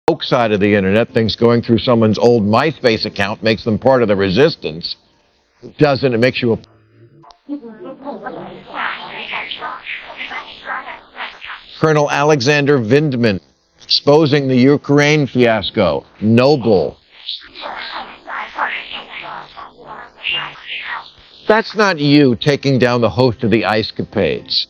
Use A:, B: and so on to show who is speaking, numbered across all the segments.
A: woke side of the internet thinks going through someone's old MySpace account makes them part of the resistance. It doesn't. It makes you a... Colonel Alexander Vindman exposing the Ukraine fiasco. Noble. That's not you taking down the host of the Ice Capades.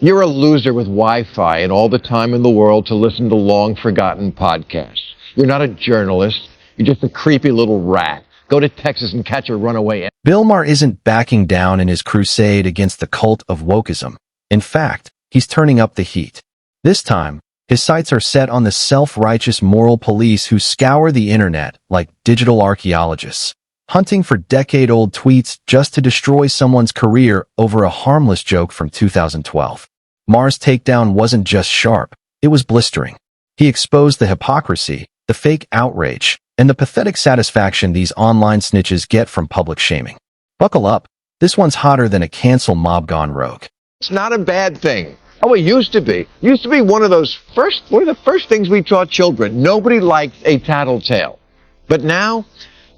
A: You're a loser with Wi-Fi and all the time in the world to listen to long-forgotten podcasts. You're not a journalist. You're just a creepy little rat. Go to Texas and catch a runaway.
B: Bill Maher isn't backing down in his crusade against the cult of wokeism. In fact, he's turning up the heat. This time, his sights are set on the self-righteous moral police who scour the internet like digital archaeologists, hunting for decade-old tweets just to destroy someone's career over a harmless joke from 2012. Maher's takedown wasn't just sharp, it was blistering. He exposed the hypocrisy, the fake outrage, and the pathetic satisfaction these online snitches get from public shaming. Buckle up, this one's hotter than a cancel mob gone rogue.
A: It's not a bad thing. Oh, it used to be. It used to be one of the first things we taught children. Nobody liked a tattletale. But now,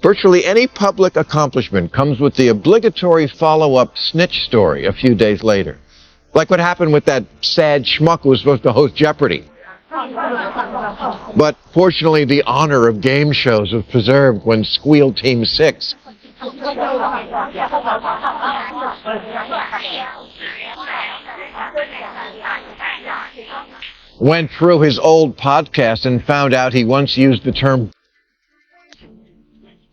A: virtually any public accomplishment comes with the obligatory follow-up snitch story a few days later. Like what happened with that sad schmuck who was supposed to host Jeopardy! But fortunately, the honor of game shows was preserved when Squeal Team 6 went through his old podcast and found out he once used the term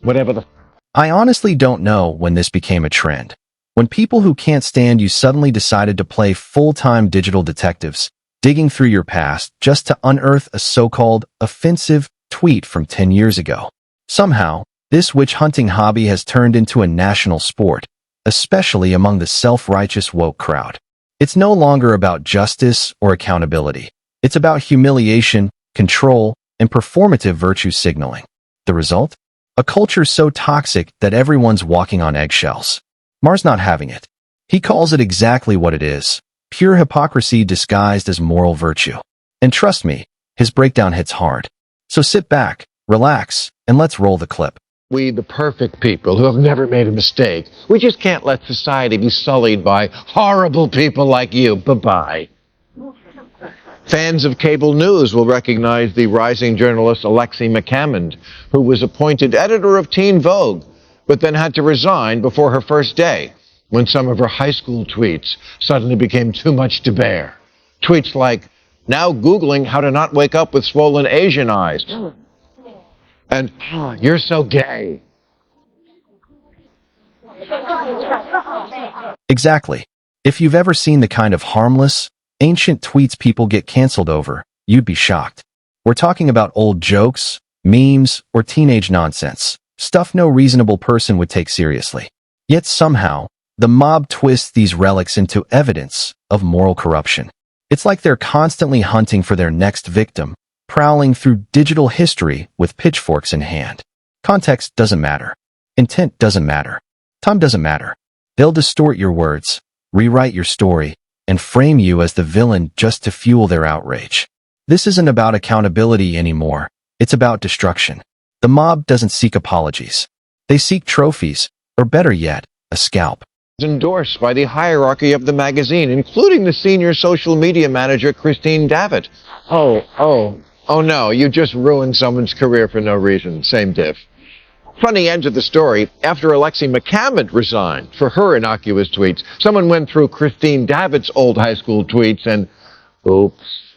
A: whatever the...
B: I honestly don't know when this became a trend. When people who can't stand you suddenly decided to play full-time digital detectives, digging through your past just to unearth a so-called offensive tweet from 10 years ago. Somehow, this witch-hunting hobby has turned into a national sport, especially among the self-righteous woke crowd. It's no longer about justice or accountability. It's about humiliation, control, and performative virtue signaling. The result? A culture so toxic that everyone's walking on eggshells. Maher's not having it. He calls it exactly what it is. Pure hypocrisy disguised as moral virtue. And trust me, his breakdown hits hard. So sit back, relax, and let's roll the clip.
A: We, the perfect people who have never made a mistake, we just can't let society be sullied by horrible people like you. Bye-bye. Fans of cable news will recognize the rising journalist Alexi McCammond, who was appointed editor of Teen Vogue, but then had to resign before her first day when some of her high school tweets suddenly became too much to bear. Tweets like, now Googling how to not wake up with swollen Asian eyes. And, oh, you're so gay.
B: Exactly. If you've ever seen the kind of harmless, ancient tweets people get canceled over, you'd be shocked. We're talking about old jokes, memes, or teenage nonsense. Stuff no reasonable person would take seriously. Yet somehow, the mob twists these relics into evidence of moral corruption. It's like they're constantly hunting for their next victim, prowling through digital history with pitchforks in hand. Context doesn't matter. Intent doesn't matter. Time doesn't matter. They'll distort your words, rewrite your story, and frame you as the villain just to fuel their outrage. This isn't about accountability anymore. It's about destruction. The mob doesn't seek apologies. They seek trophies, or better yet, a scalp.
A: Endorsed by the hierarchy of the magazine, including the senior social media manager, Christine Davitt. Oh no, you just ruined someone's career for no reason. Same diff. Funny end of the story, after Alexi McCammond resigned for her innocuous tweets, someone went through Christine Davitt's old high school tweets and, oops.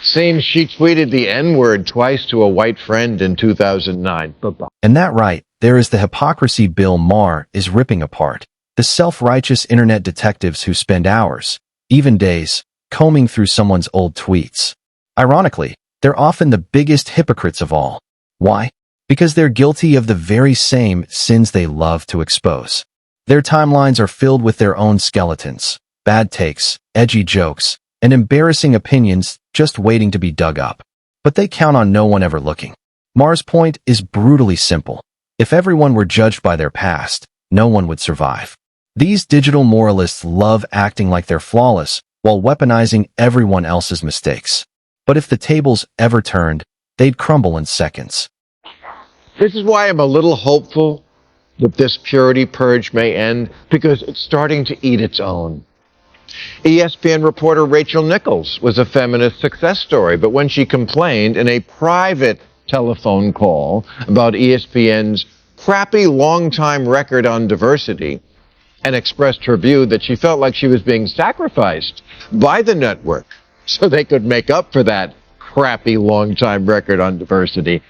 A: Seems she tweeted the N-word twice to a white friend in 2009.
B: And that right, there is the hypocrisy Bill Maher is ripping apart. The self-righteous internet detectives who spend hours, even days, combing through someone's old tweets. Ironically, they're often the biggest hypocrites of all. Why? Because they're guilty of the very same sins they love to expose. Their timelines are filled with their own skeletons, bad takes, edgy jokes, and embarrassing opinions just waiting to be dug up. But they count on no one ever looking. Maher's point is brutally simple. If everyone were judged by their past, no one would survive. These digital moralists love acting like they're flawless, while weaponizing everyone else's mistakes. But if the tables ever turned, they'd crumble in seconds.
A: This is why I'm a little hopeful that this purity purge may end, because it's starting to eat its own. ESPN reporter Rachel Nichols was a feminist success story, but when she complained in a private telephone call about ESPN's crappy long-time record on diversity and expressed her view that she felt like she was being sacrificed by the network so they could make up for that crappy long-time record on diversity,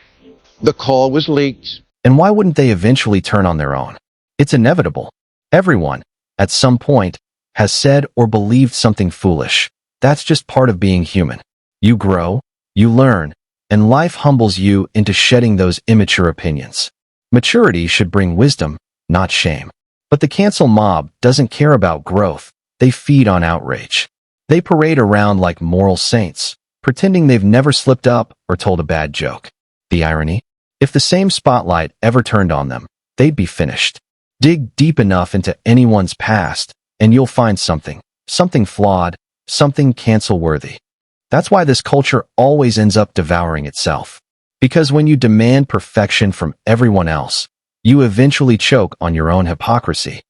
A: the call was leaked.
B: And why wouldn't they eventually turn on their own? It's inevitable. Everyone, at some point, has said or believed something foolish. That's just part of being human. You grow, you learn, and life humbles you into shedding those immature opinions. Maturity should bring wisdom, not shame. But the cancel mob doesn't care about growth. They feed on outrage. They parade around like moral saints, pretending they've never slipped up or told a bad joke. The irony? If the same spotlight ever turned on them, they'd be finished. Dig deep enough into anyone's past, and you'll find something flawed, something cancel-worthy. That's why this culture always ends up devouring itself. Because when you demand perfection from everyone else, you eventually choke on your own hypocrisy.